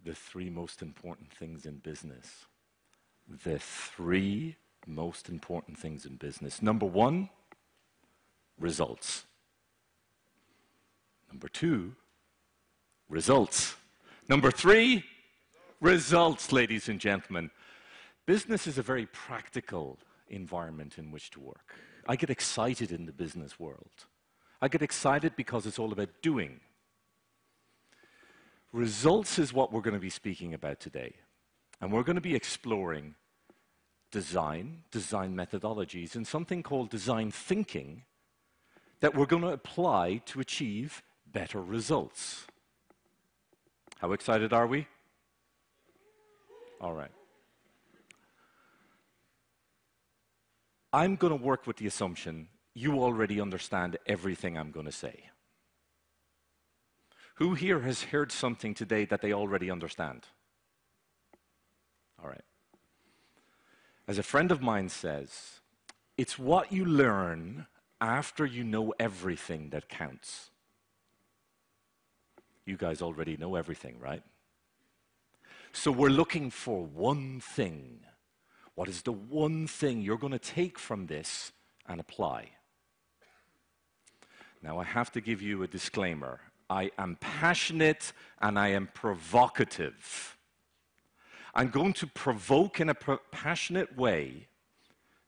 the three most important things in business. The three most important things in business. Number one, results. Number two, results. Number three, results, ladies and gentlemen. Business is a very practical environment in which to work. I get excited in the business world. I get excited because it's all about doing. Results is what we're going to be speaking about today. And we're going to be exploring design methodologies, and something called design thinking that we're going to apply to achieve better results. How excited are we? All right. I'm going to work with the assumption you already understand everything I'm going to say. Who here has heard something today that they already understand? All right. As a friend of mine says, it's what you learn after you know everything that counts. You guys already know everything, right? So we're looking for one thing. What is the one thing you're going to take from this and apply? Now, I have to give you a disclaimer. I am passionate and I am provocative. I'm going to provoke in a passionate way,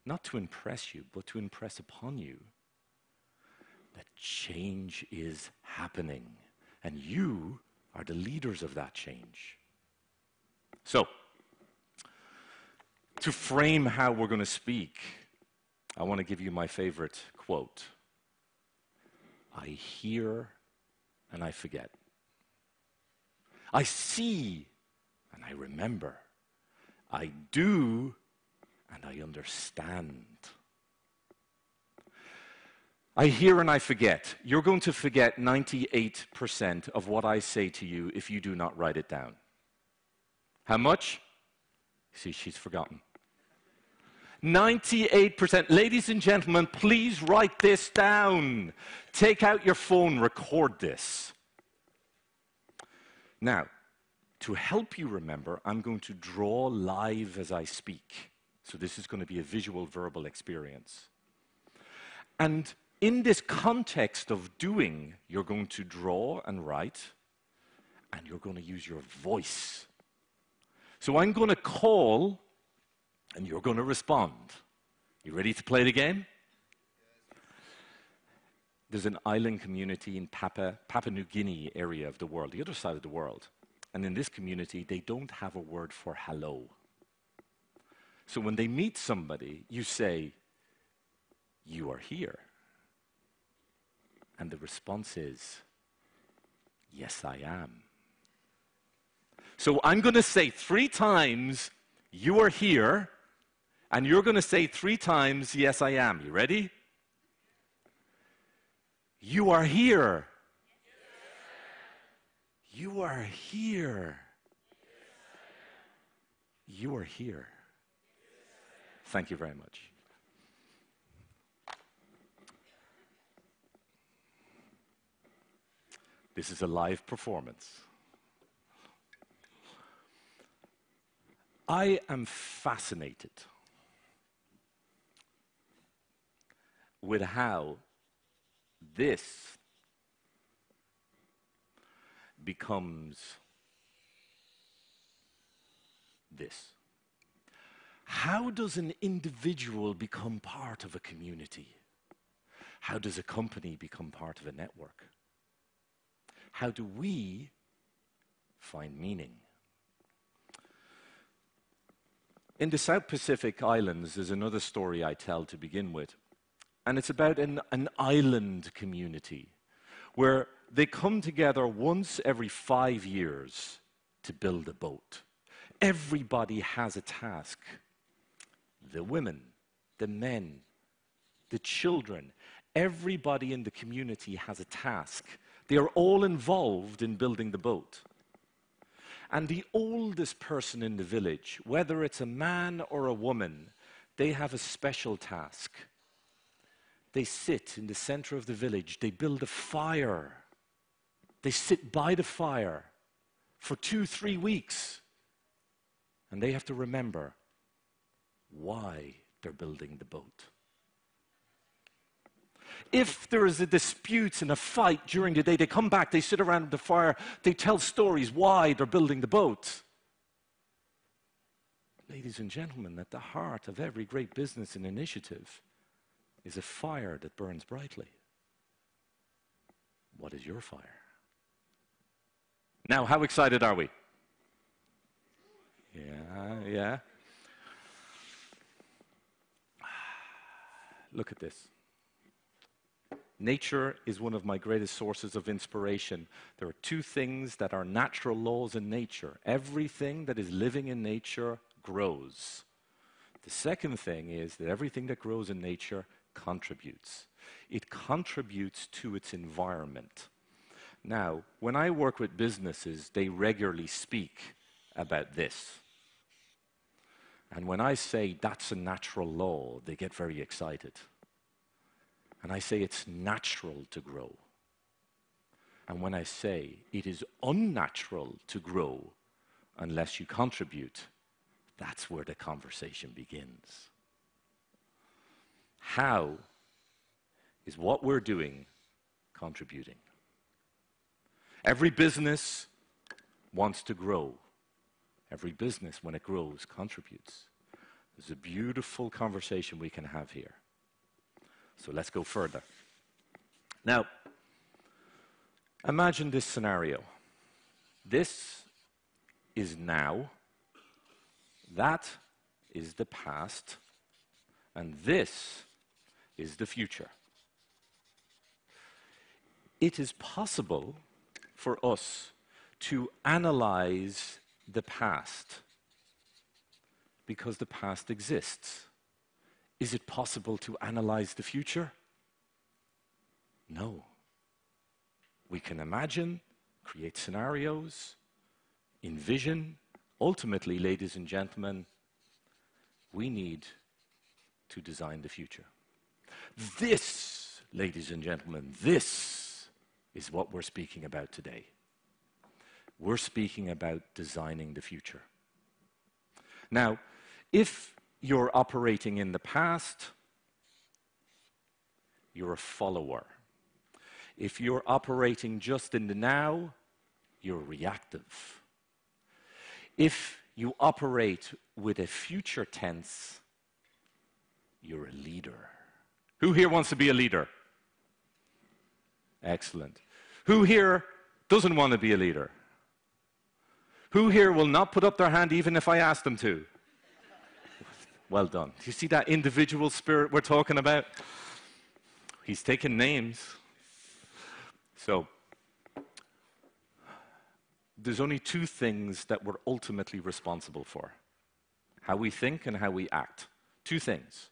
not to impress you, but to impress upon you that change is happening, and you are the leaders of that change. So, to frame how we're going to speak, I want to give you my favorite quote. I hear and I forget. I see and I remember. I do and I understand. I hear and I forget. You're going to forget 98% of what I say to you if you do not write it down. How much? See, she's forgotten. 98%. Ladies and gentlemen, please write this down. Take out your phone, record this. Now, to help you remember, I'm going to draw live as I speak. So this is going to be a visual verbal experience. And in this context of doing, you're going to draw and write, and you're going to use your voice. So I'm going to call, and you're going to respond. You ready to play the game? There's an island community in Papua New Guinea area of the world, the other side of the world. And in this community, they don't have a word for hello. So when they meet somebody, you say, "You are here." And the response is, "Yes, I am." So I'm going to say 3 times, "You are here," and you're going to say 3 times, "Yes, I am." You ready? You are here. You are here. You are here. Thank you very much. This is a live performance. I am fascinated with how this becomes this. How does an individual become part of a community? How does a company become part of a network? How do we find meaning? In the South Pacific Islands, there's another story I tell to begin with. And it's about an island community where they come together once every 5 years to build a boat. Everybody has a task. The women, the men, the children, everybody in the community has a task. They are all involved in building the boat. And the oldest person in the village, whether it's a man or a woman, they have a special task. They sit in the center of the village. They build a fire. They sit by the fire for 2-3 weeks. And they have to remember why they're building the boat. If there is a dispute and a fight during the day, they come back, they sit around the fire, they tell stories why they're building the boat. Ladies and gentlemen, at the heart of every great business and initiative is a fire that burns brightly. What is your fire? Now, how excited are we? Yeah. Look at this. Nature is one of my greatest sources of inspiration. There are two things that are natural laws in nature. Everything that is living in nature grows. The second thing is that everything that grows in nature contributes. It contributes to its environment. Now, when I work with businesses, they regularly speak about this. And when I say that's a natural law, they get very excited. And I say it's natural to grow. And when I say it is unnatural to grow unless you contribute, that's where the conversation begins. How is what we're doing contributing? Every business wants to grow. Every business, when it grows, contributes. There's a beautiful conversation we can have here. So let's go further. Now, imagine this scenario. This is now, that is the past, and this is the future. It is possible for us to analyze the past because the past exists. Is it possible to analyze the future? No. We can imagine, create scenarios, envision. Ultimately, ladies and gentlemen, we need to design the future. This, ladies and gentlemen, this is what we're speaking about today. We're speaking about designing the future. Now, if you're operating in the past, you're a follower. If you're operating just in the now, you're reactive. If you operate with a future tense, you're a leader. Who here wants to be a leader? Excellent. Who here doesn't want to be a leader? Who here will not put up their hand even if I ask them to? Well done. Do you see that individual spirit we're talking about? He's taking names. So, there's only two things that we're ultimately responsible for. How we think and how we act. Two things.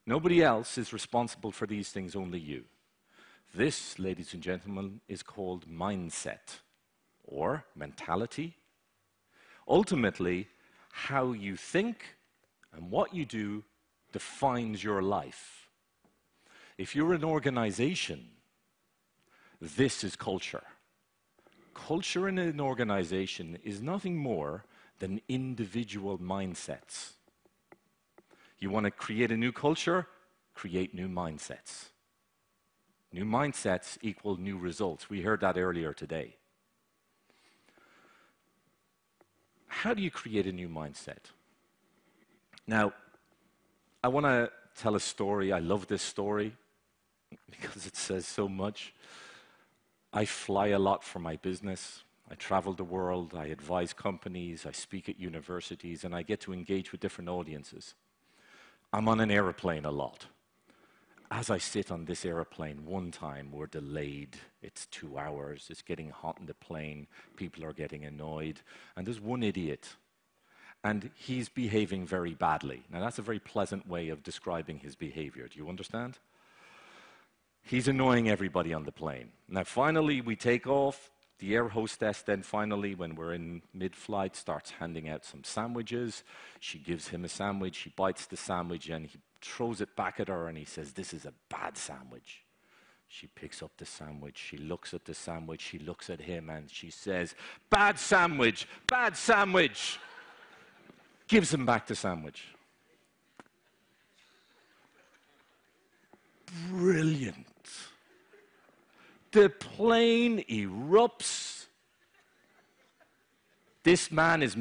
Nobody else is responsible for these things, only you. This, ladies and gentlemen, is called mindset or mentality. Ultimately, how you think and what you do defines your life. If you're an organization, this is culture. Culture in an organization is nothing more than individual mindsets. You want to create a new culture? Create new mindsets. New mindsets equal new results. We heard that earlier today. How do you create a new mindset? Now, I want to tell a story. I love this story because it says so much. I fly a lot for my business. I travel the world. I advise companies. I speak at universities, and I get to engage with different audiences. I'm on an airplane a lot. As I sit on this airplane, one time we're delayed. It's 2 hours. It's getting hot in the plane. People are getting annoyed. And there's one idiot. And he's behaving very badly. Now, that's a very pleasant way of describing his behavior. Do you understand? He's annoying everybody on the plane. Now, finally, we take off. The air hostess then finally, when we're in mid-flight, starts handing out some sandwiches. She gives him a sandwich. He bites the sandwich, and he throws it back at her, and he says, "This is a bad sandwich." She picks up the sandwich, she looks at the sandwich, she looks at him, and she says, "Bad sandwich, bad sandwich." Gives him back the sandwich. Brilliant. The plane erupts. This man is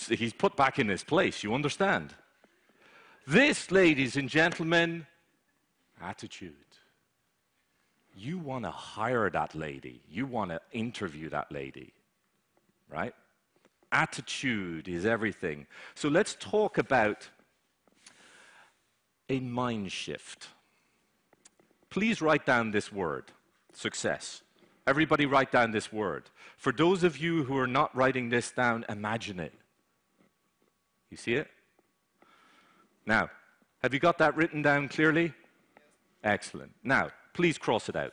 he's put back in his place, you understand? This, ladies and gentlemen, attitude. You want to hire that lady. You want to interview that lady, right? Attitude is everything. So let's talk about a mind shift. Please write down this word, success. Everybody write down this word. For those of you who are not writing this down, imagine it. You see it? Now, have you got that written down clearly? Excellent. Now, please cross it out.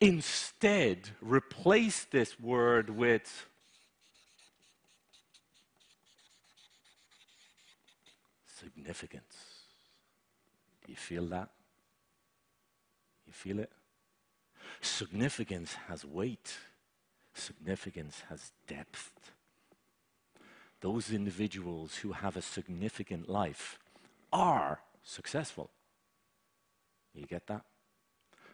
Instead, replace this word with significance. Do you feel that? You feel it? Significance has weight. Significance has depth. Those individuals who have a significant life are successful. You get that?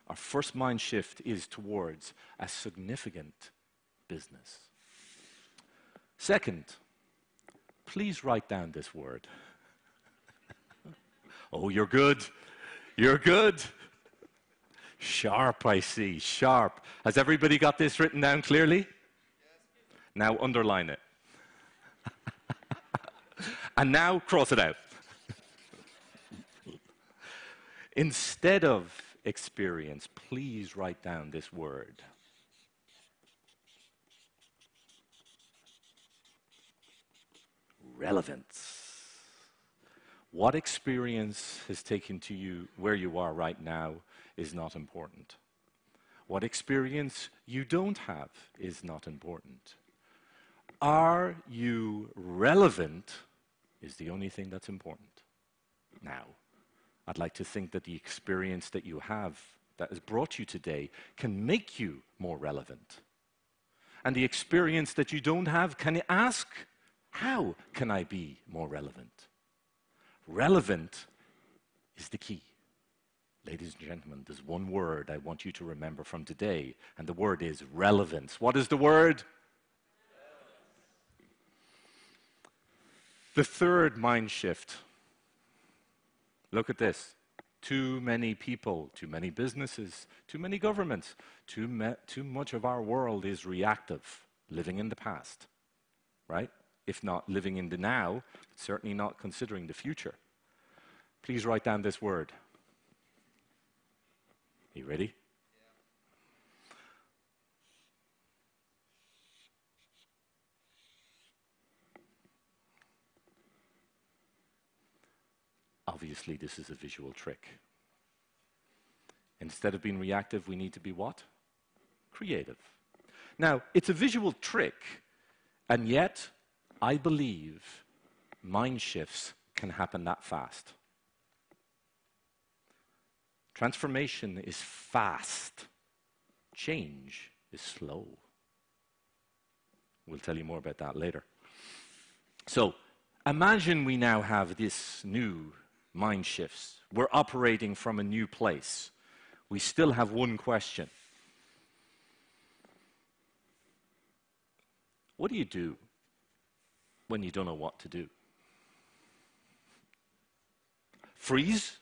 Our first mind shift is towards a significant business. Second, please write down this word. Oh, you're good. You're good. Sharp, I see. Sharp. Has everybody got this written down clearly? Yes. Now underline it. And now cross it out. Instead of experience, please write down this word. Relevance. What experience has taken to you where you are right now is not important. What experience you don't have is not important. Are you relevant is the only thing that's important. Now, I'd like to think that the experience that you have that has brought you today can make you more relevant. And the experience that you don't have, can you ask, how can I be more relevant? Relevant is the key. Ladies and gentlemen, there's one word I want you to remember from today, and the word is relevance. What is the word? The third mind shift. Look at this. Too many people, too many businesses, too many governments, too much of our world is reactive, living in the past, right? If not living in the now, certainly not considering the future. Please write down this word. Are you ready? Obviously, this is a visual trick. Instead of being reactive, we need to be what? Creative. Now, it's a visual trick, and yet, I believe mind shifts can happen that fast. Transformation is fast. Change is slow. We'll tell you more about that later. So, imagine we now have this new mind shifts. We're operating from a new place. We still have one question. What do you do when you don't know what to do? Freeze?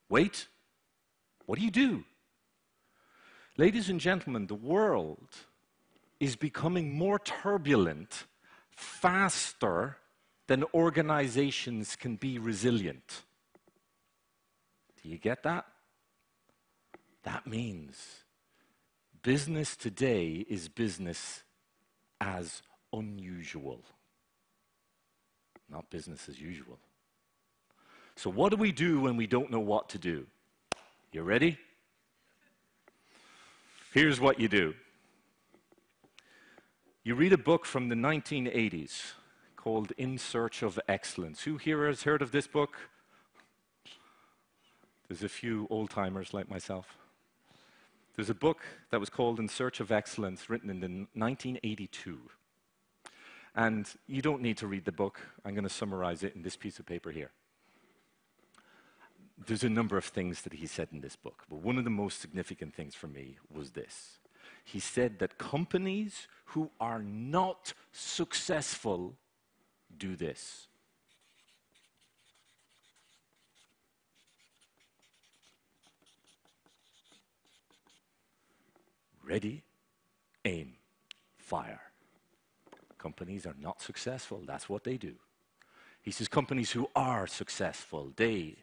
Wait? What do you do? Ladies and gentlemen, the world is becoming more turbulent faster than organizations can be resilient. Do you get that? That means business today is business as unusual, not business as usual. So what do we do when we don't know what to do? You ready? Here's what you do. You read a book from the 1980s called In Search of Excellence. Who here has heard of this book? There's a few old-timers like myself. There's a book that was called In Search of Excellence, written in 1982. And you don't need to read the book. I'm going to summarize it in this piece of paper here. There's a number of things that he said in this book, but one of the most significant things for me was this. He said that companies who are not successful do this. Ready, aim, fire. Companies are not successful. That's what they do. He says companies who are successful, they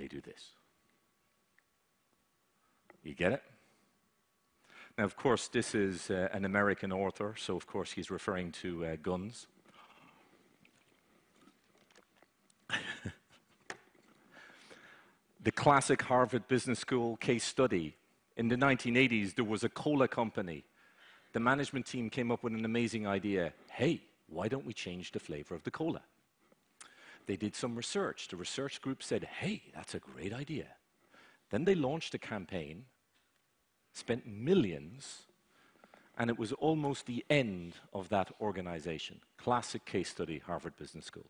do this. You get it? Now, of course, this is an American author, so of course he's referring to guns. The classic Harvard Business School case study. In the 1980s, there was a cola company. The management team came up with an amazing idea. Hey, why don't we change the flavor of the cola? They did some research. The research group said, hey, that's a great idea. Then they launched a campaign, spent millions, and it was almost the end of that organization. Classic case study, Harvard Business School.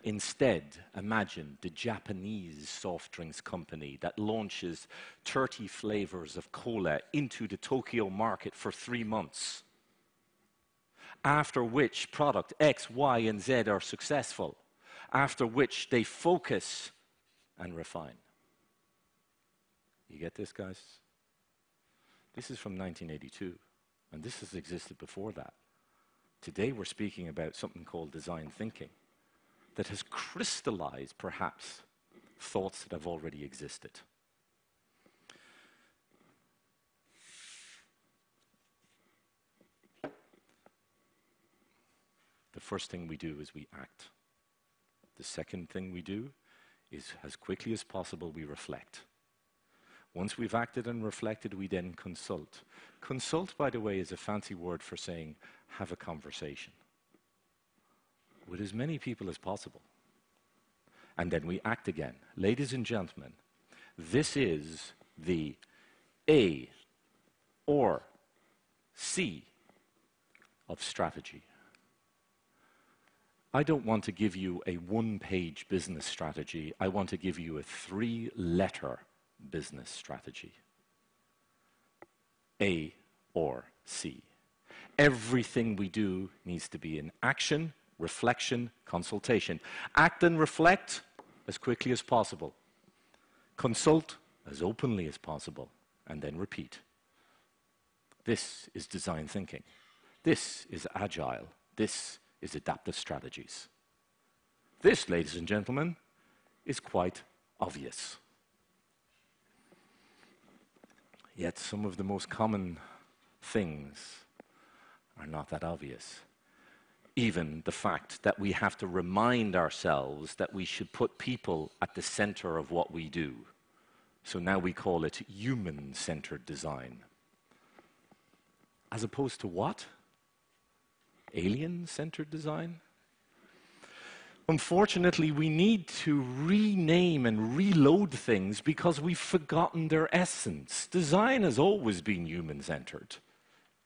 Instead, imagine the Japanese soft drinks company that launches 30 flavors of cola into the Tokyo market for 3 months. After which product X, Y, and Z are successful. After which they focus and refine. You get this, guys? This is from 1982, and this has existed before that. Today we're speaking about something called design thinking that has crystallized, perhaps, thoughts that have already existed. The first thing we do is we act. The second thing we do is, as quickly as possible, we reflect. Once we've acted and reflected, we then consult. Consult, by the way, is a fancy word for saying, have a conversation with as many people as possible. And then we act again. Ladies and gentlemen, this is the A or C of strategy. I don't want to give you a one-page business strategy. I want to give you a 3-letter business strategy. A or C. Everything we do needs to be in action, reflection, consultation. Act and reflect as quickly as possible. Consult as openly as possible, and then repeat. This is design thinking. This is agile. This is adaptive strategies. This, ladies and gentlemen, is quite obvious. Yet some of the most common things are not that obvious. Even the fact that we have to remind ourselves that we should put people at the center of what we do. So now we call it human-centered design. As opposed to what? Alien-centered design? Unfortunately, we need to rename and reload things because we've forgotten their essence. Design has always been human-centered.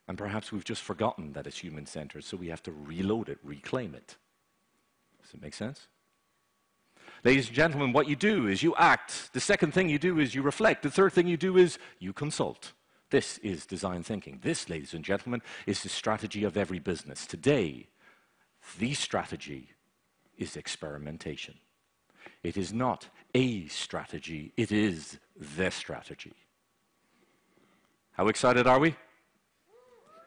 And perhaps we've just forgotten that it's human-centered, so we have to reload it, reclaim it. Does it make sense? Ladies and gentlemen, what you do is you act. The second thing you do is you reflect. The third thing you do is you consult. This is design thinking. This, ladies and gentlemen, is the strategy of every business. Today, the strategy is experimentation. It is not a strategy, it is the strategy. How excited are we?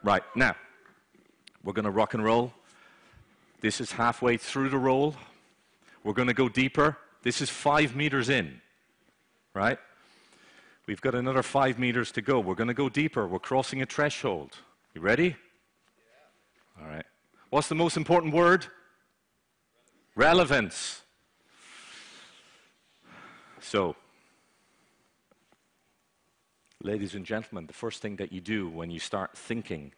Right, now, we're going to rock and roll. This is halfway through the roll. We're going to go deeper. This is 5 meters in, right? We've got another 5 meters to go. We're going to go deeper. We're crossing a threshold. You ready? Yeah. All right. What's the most important word? Relevance. So, ladies and gentlemen, the first thing that you do when you start thinking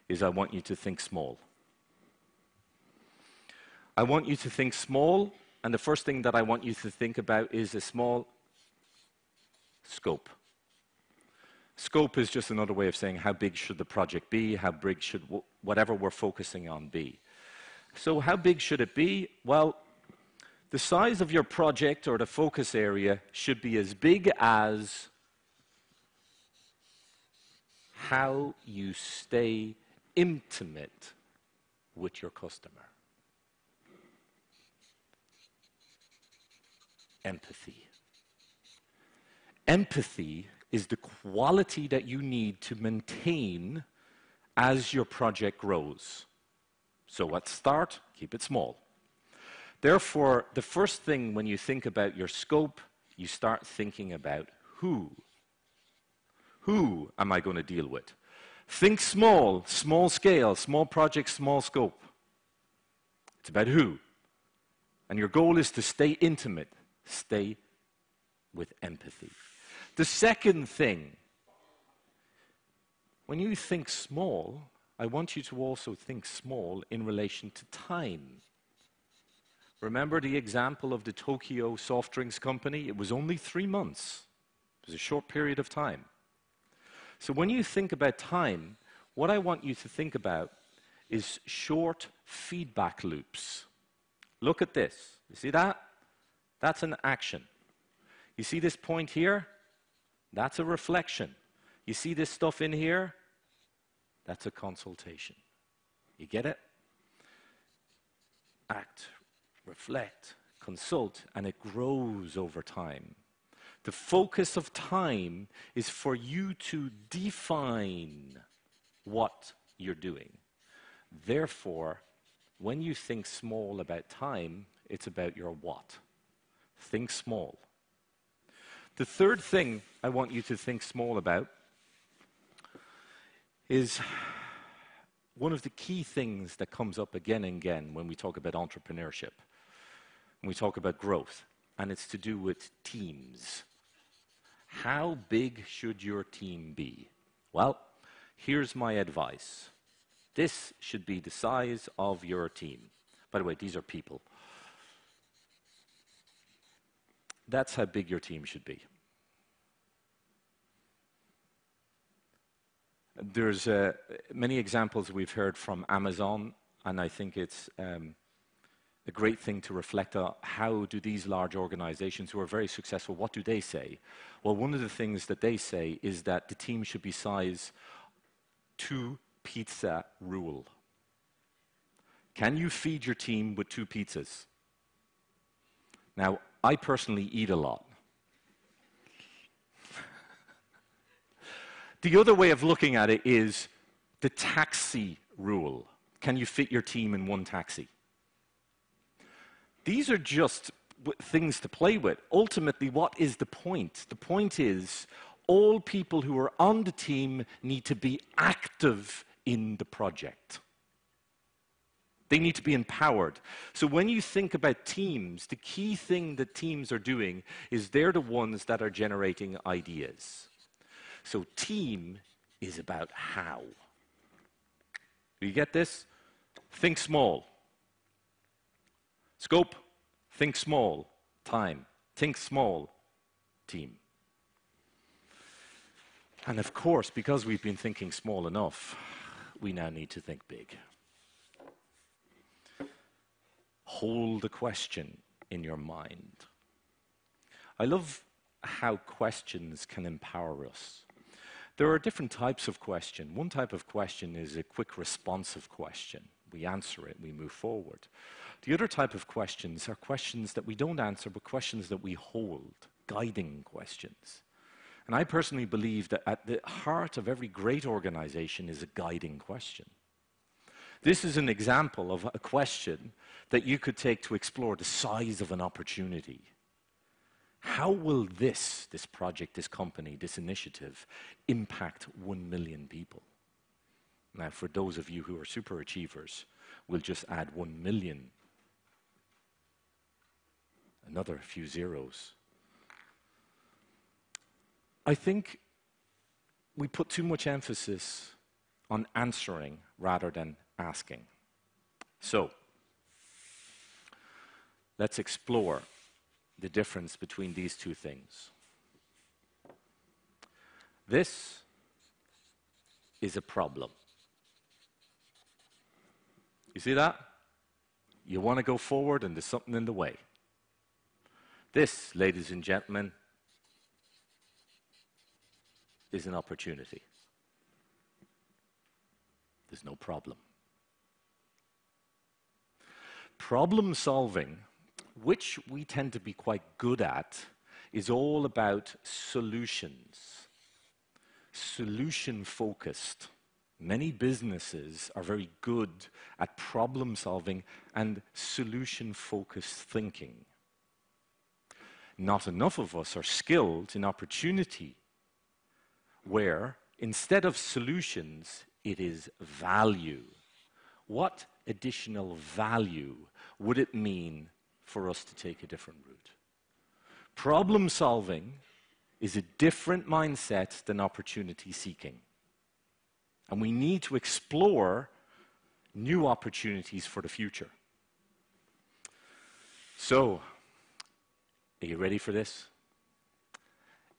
is I want you to think small. I want you to think small, and the first thing that I want you to think about is a small scope. Scope is just another way of saying how big should the project be, how big should whatever we're focusing on be. So how big should it be? Well, the size of your project or the focus area should be as big as how you stay intimate with your customer. Empathy. Empathy is the quality that you need to maintain as your project grows. So at start, keep it small. Therefore, the first thing when you think about your scope, you start thinking about who. Who am I going to deal with? Think small, small scale, small project, small scope. It's about who. And your goal is to stay intimate, stay with empathy. The second thing, when you think small, I want you to also think small in relation to time. Remember the example of the Tokyo soft drinks company? It was only 3 months. It was a short period of time. So when you think about time, what I want you to think about is short feedback loops. Look at this. You see that? That's an action. You see this point here? That's a reflection. You see this stuff in here? That's a consultation. You get it? Act, reflect, consult, and it grows over time. The focus of time is for you to define what you're doing. Therefore, when you think small about time, it's about your what. Think small. The third thing I want you to think small about is one of the key things that comes up again and again when we talk about entrepreneurship, when we talk about growth, and it's to do with teams. How big should your team be? Well, here's my advice. This should be the size of your team. By the way, these are people. That's how big your team should be. There's many examples we've heard from Amazon, and I think it's a great thing to reflect on how do these large organizations who are very successful, what do they say? Well, one of the things that they say is that the team should be size 2 pizza rule. Can you feed your team with 2 pizzas? Now, I personally eat a lot. The other way of looking at it is the taxi rule. Can you fit your team in 1 taxi? These are just things to play with. Ultimately, what is the point? The point is all people who are on the team need to be active in the project. They need to be empowered. So when you think about teams, the key thing that teams are doing is they're the ones that are generating ideas. So team is about how. Do you get this? Think small. Scope, think small. Time, think small. Team. And of course, because we've been thinking small enough, we now need to think big. Hold the question in your mind. I love how questions can empower us. There are different types of question. One type of question is a quick responsive question. We answer it, we move forward. The other type of questions are questions that we don't answer, but questions that we hold, guiding questions. And I personally believe that at the heart of every great organization is a guiding question. This is an example of a question that you could take to explore the size of an opportunity. How will this project, this company, this initiative impact 1 million people? Now, for those of you who are super achievers, we'll just add 1 million. Another few zeros. I think we put too much emphasis on answering rather than asking. So, let's explore the difference between these two things. This is a problem. You see that? You want to go forward and there's something in the way. This, ladies and gentlemen, is an opportunity. There's no problem. Problem solving, which we tend to be quite good at, is all about solutions. Solution-focused. Many businesses are very good at problem solving and solution-focused thinking. Not enough of us are skilled in opportunity, where instead of solutions, it is value. What additional value would it mean for us to take a different route? Problem solving is a different mindset than opportunity seeking. And we need to explore new opportunities for the future. So, are you ready for this?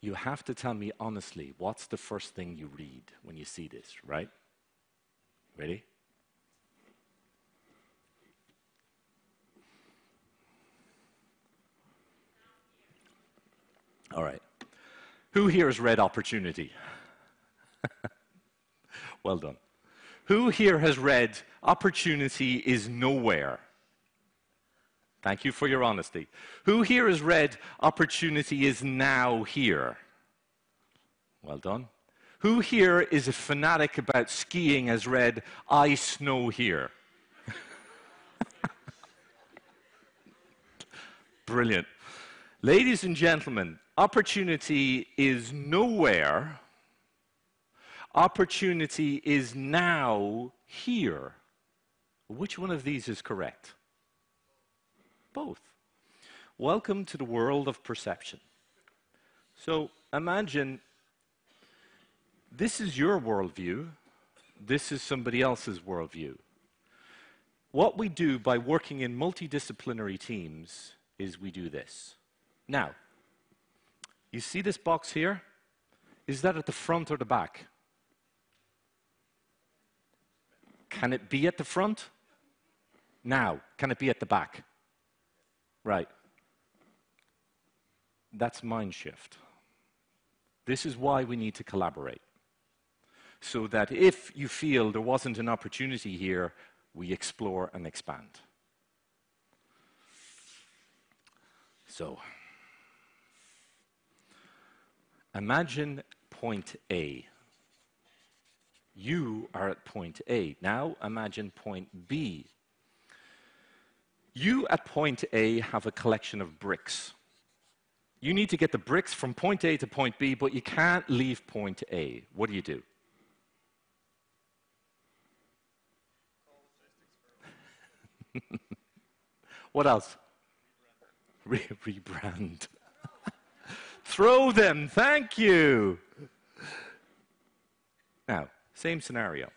You have to tell me honestly, what's the first thing you read when you see this, right? Ready? All right. Who here has read Opportunity? Well done. Who here has read Opportunity is Nowhere? Thank you for your honesty. Who here has read Opportunity is Now Here? Well done. Who here is a fanatic about skiing has read I Snow Here? Brilliant. Ladies and gentlemen, opportunity is nowhere. Opportunity is now here. Which one of these is correct? Both. Welcome to the world of perception. So imagine this is your worldview. This is somebody else's worldview. What we do by working in multidisciplinary teams is we do this. Now, you see this box here? Is that at the front or the back? Can it be at the front? Now, can it be at the back? Right. That's mind shift. This is why we need to collaborate. So that if you feel there wasn't an opportunity here, we explore and expand. So, imagine point A. You are at point A. Now imagine point B. You at point A have a collection of bricks. You need to get the bricks from point A to point B, but you can't leave point A. What do? What else? Rebrand. Throw them, thank you. Now, same scenario.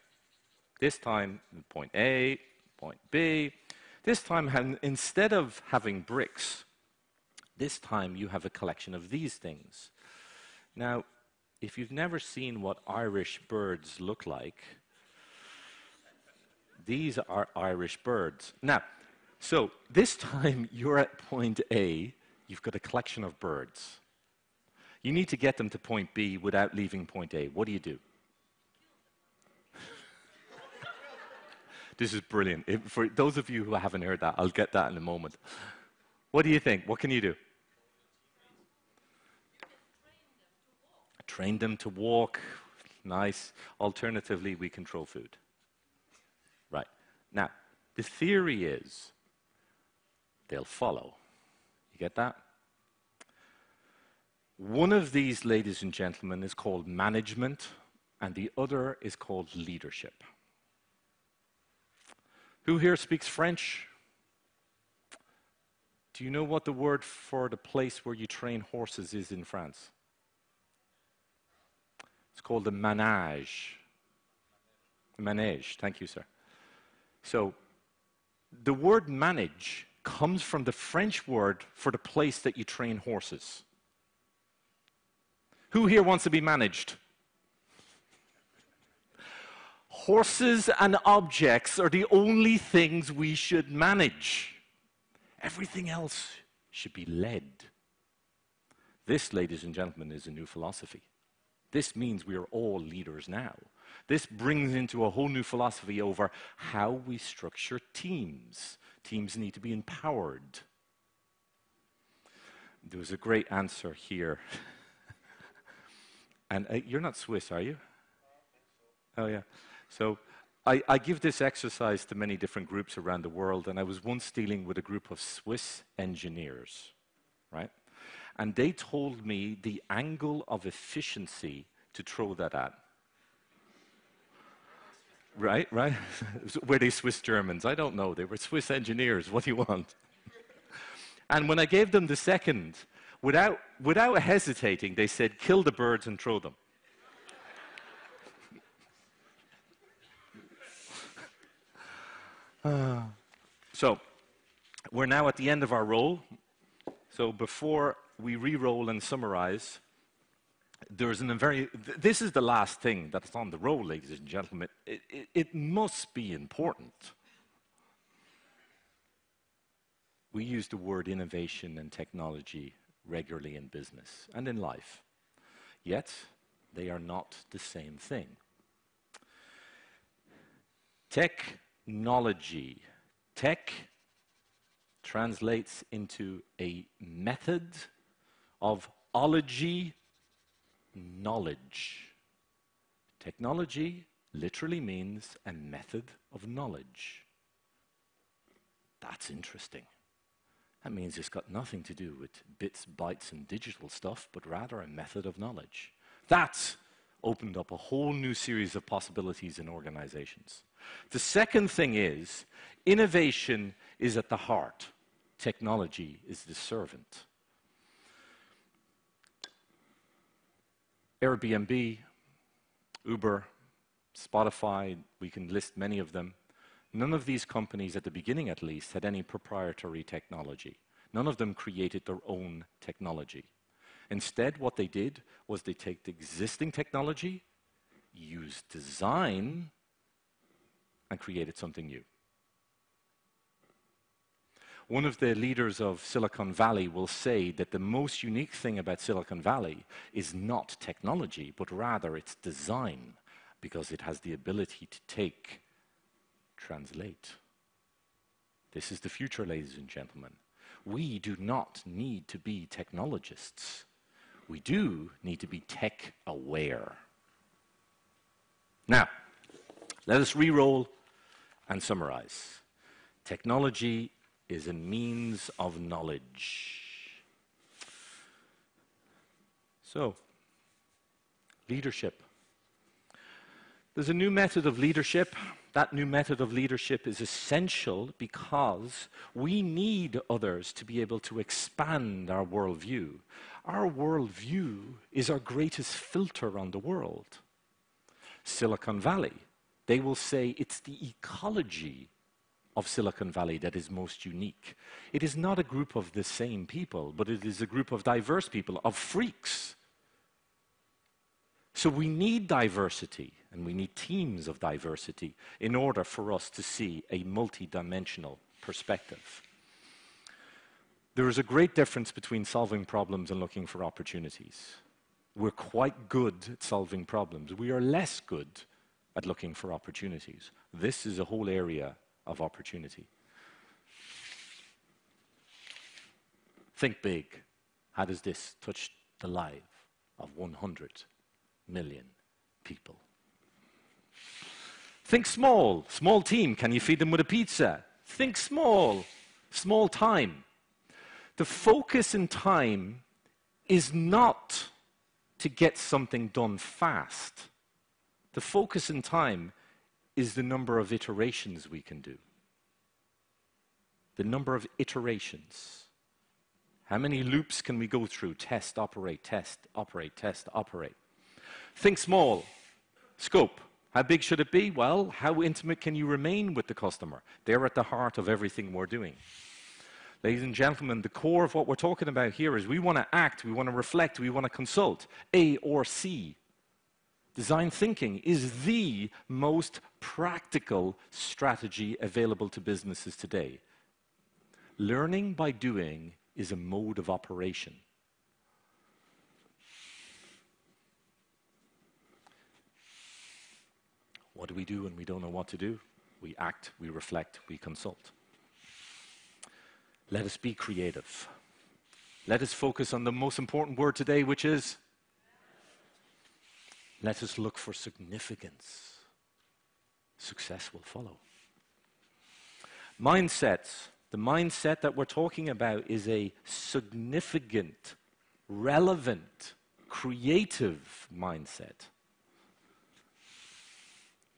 This time, point A, point B. This time, instead of having bricks, this time you have a collection of these things. Now, if you've never seen what Irish birds look like, these are Irish birds. Now, so this time you're at point A, you've got a collection of birds. You need to get them to point B without leaving point A. What do? This is brilliant. For those of you who haven't heard that, I'll get that in a moment. What do you think? What can you do? Train them to walk. Nice. Alternatively, we control food. Right. Now, the theory is they'll follow. You get that? One of these, ladies and gentlemen, is called management, and the other is called leadership. Who here speaks French? Do you know what the word for the place where you train horses is in France? It's called a manège. Manège, thank you, sir. So, the word manage comes from the French word for the place that you train horses. Who here wants to be managed? Horses and objects are the only things we should manage. Everything else should be led. This, ladies and gentlemen, is a new philosophy. This means we are all leaders now. This brings into a whole new philosophy over how we structure teams. Teams need to be empowered. There was a great answer here. And you're not Swiss, are you? Oh, yeah. So I give this exercise to many different groups around the world, and I was once dealing with a group of Swiss engineers, right? And they told me the angle of efficiency to throw that at. Right? Were they Swiss Germans? I don't know. They were Swiss engineers. What do you want? And when I gave them the second, without hesitating, they said, kill the birds and throw them. So, we're now at the end of our roll. So before we re-roll and summarize, there's this is the last thing that's on the roll, ladies and gentlemen. It must be important. We use the word innovation and technology regularly in business and in life. Yet, they are not the same thing. Technology. Tech translates into a method of ology, knowledge. Technology literally means a method of knowledge. That's interesting. That means it's got nothing to do with bits, bytes, and digital stuff, but rather a method of knowledge. That's opened up a whole new series of possibilities in organizations. The second thing is, innovation is at the heart. Technology is the servant. Airbnb, Uber, Spotify, we can list many of them. None of these companies, at the beginning at least, had any proprietary technology. None of them created their own technology. Instead, what they did was they take the existing technology, used design, and created something new. One of the leaders of Silicon Valley will say that the most unique thing about Silicon Valley is not technology, but rather its design, because it has the ability to translate. This is the future, ladies and gentlemen. We do not need to be technologists. We do need to be tech-aware. Now, let us re-roll and summarize. Technology is a means of knowledge. So, leadership. There's a new method of leadership. That new method of leadership is essential because we need others to be able to expand our worldview. Our worldview is our greatest filter on the world. Silicon Valley, they will say it's the ecology of Silicon Valley that is most unique. It is not a group of the same people, but it is a group of diverse people, of freaks. So we need diversity, and we need teams of diversity in order for us to see a multidimensional perspective. There is a great difference between solving problems and looking for opportunities. We're quite good at solving problems. We are less good at looking for opportunities. This is a whole area of opportunity. Think big. How does this touch the life of 100 million people? Think small. Small team. Can you feed them with a pizza? Think small. Small time. The focus in time is not to get something done fast. The focus in time is the number of iterations we can do. The number of iterations. How many loops can we go through? Test, operate, test, operate, test, operate. Think small. Scope. How big should it be? Well, how intimate can you remain with the customer? They're at the heart of everything we're doing. Ladies and gentlemen, the core of what we're talking about here is we want to act, we want to reflect, we want to consult. A or C. Design thinking is the most practical strategy available to businesses today. Learning by doing is a mode of operation. What do we do when we don't know what to do? We act, we reflect, we consult. Let us be creative. Let us focus on the most important word today, which is let us look for significance. Success will follow. Mindsets. The mindset that we're talking about is a significant, relevant, creative mindset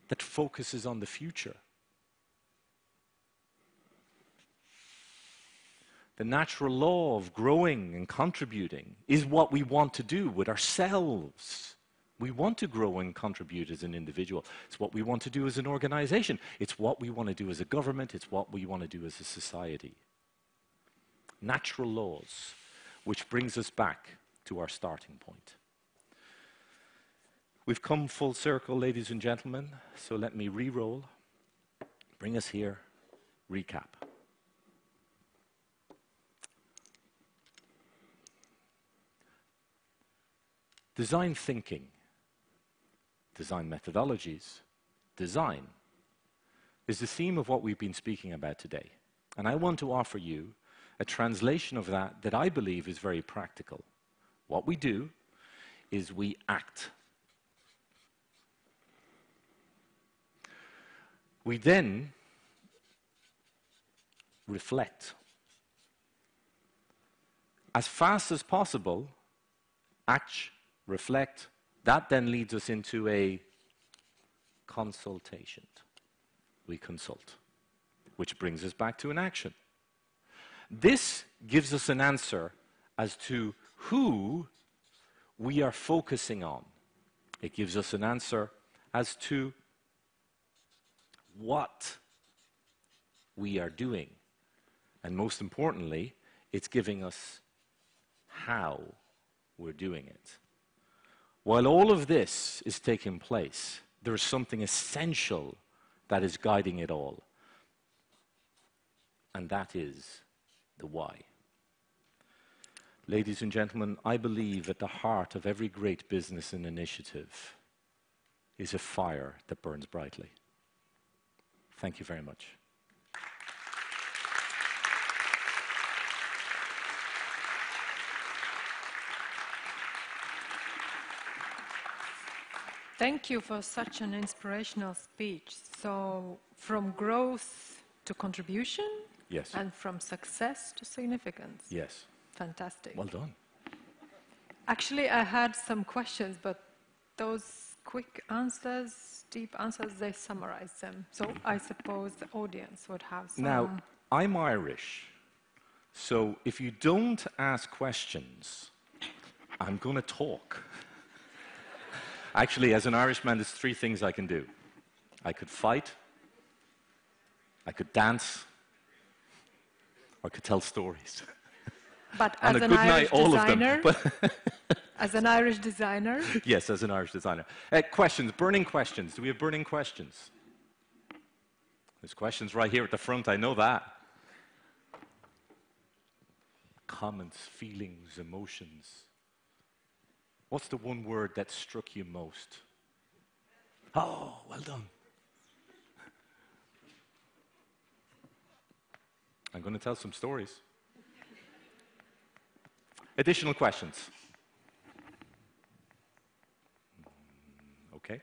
that focuses on the future. The natural law of growing and contributing is what we want to do with ourselves. We want to grow and contribute as an individual. It's what we want to do as an organization. It's what we want to do as a government. It's what we want to do as a society. Natural laws, which brings us back to our starting point. We've come full circle, ladies and gentlemen, so let me re-roll, bring us here, recap. Design thinking, design methodologies, design is the theme of what we've been speaking about today. And I want to offer you a translation of that that I believe is very practical. What we do is we act. We then reflect. As fast as possible, act, reflect. That then leads us into a consultation. We consult, which brings us back to an action. This gives us an answer as to who we are focusing on. It gives us an answer as to what we are doing. And most importantly, it's giving us how we're doing it. While all of this is taking place, there is something essential that is guiding it all. And that is the why. Ladies and gentlemen, I believe at the heart of every great business and initiative is a fire that burns brightly. Thank you very much. Thank you for such an inspirational speech. So, from growth to contribution? Yes. And from success to significance? Yes. Fantastic. Well done. Actually, I had some questions, but those quick answers, deep answers, they summarize them. So I suppose the audience would have some... Now, I'm Irish, so if you don't ask questions, I'm going to talk. Actually, as an Irishman, there's three things I can do. I could fight, I could dance, or I could tell stories. But as an Irish designer, as an Irish designer? Yes, as an Irish designer. Questions, burning questions. Do we have burning questions? There's questions right here at the front, I know that. Comments, feelings, emotions. What's the one word that struck you most? Oh, well done. I'm going to tell some stories. Additional questions? Okay.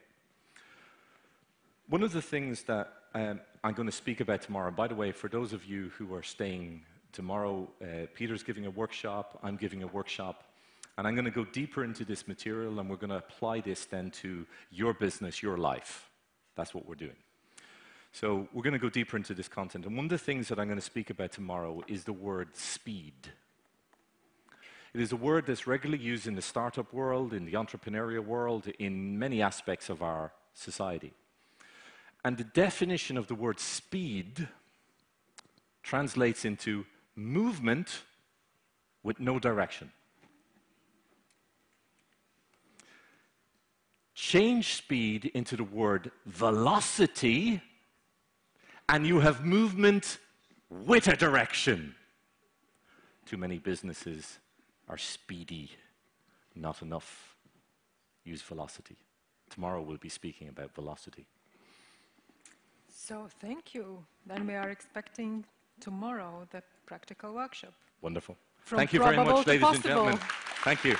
One of the things that I'm going to speak about tomorrow, by the way, for those of you who are staying tomorrow, Peter's giving a workshop, I'm giving a workshop, and I'm going to go deeper into this material, and we're going to apply this then to your business, your life. That's what we're doing. So we're going to go deeper into this content, and one of the things that I'm going to speak about tomorrow is the word speed. It is a word that's regularly used in the startup world, in the entrepreneurial world, in many aspects of our society. And the definition of the word speed translates into movement with no direction. Change speed into the word velocity, and you have movement with a direction. Too many businesses are speedy, not enough. Use velocity. Tomorrow we'll be speaking about velocity. So thank you. Then we are expecting tomorrow the practical workshop. Wonderful. From Thank you very probable much, to ladies and possible. gentlemen. Thank you.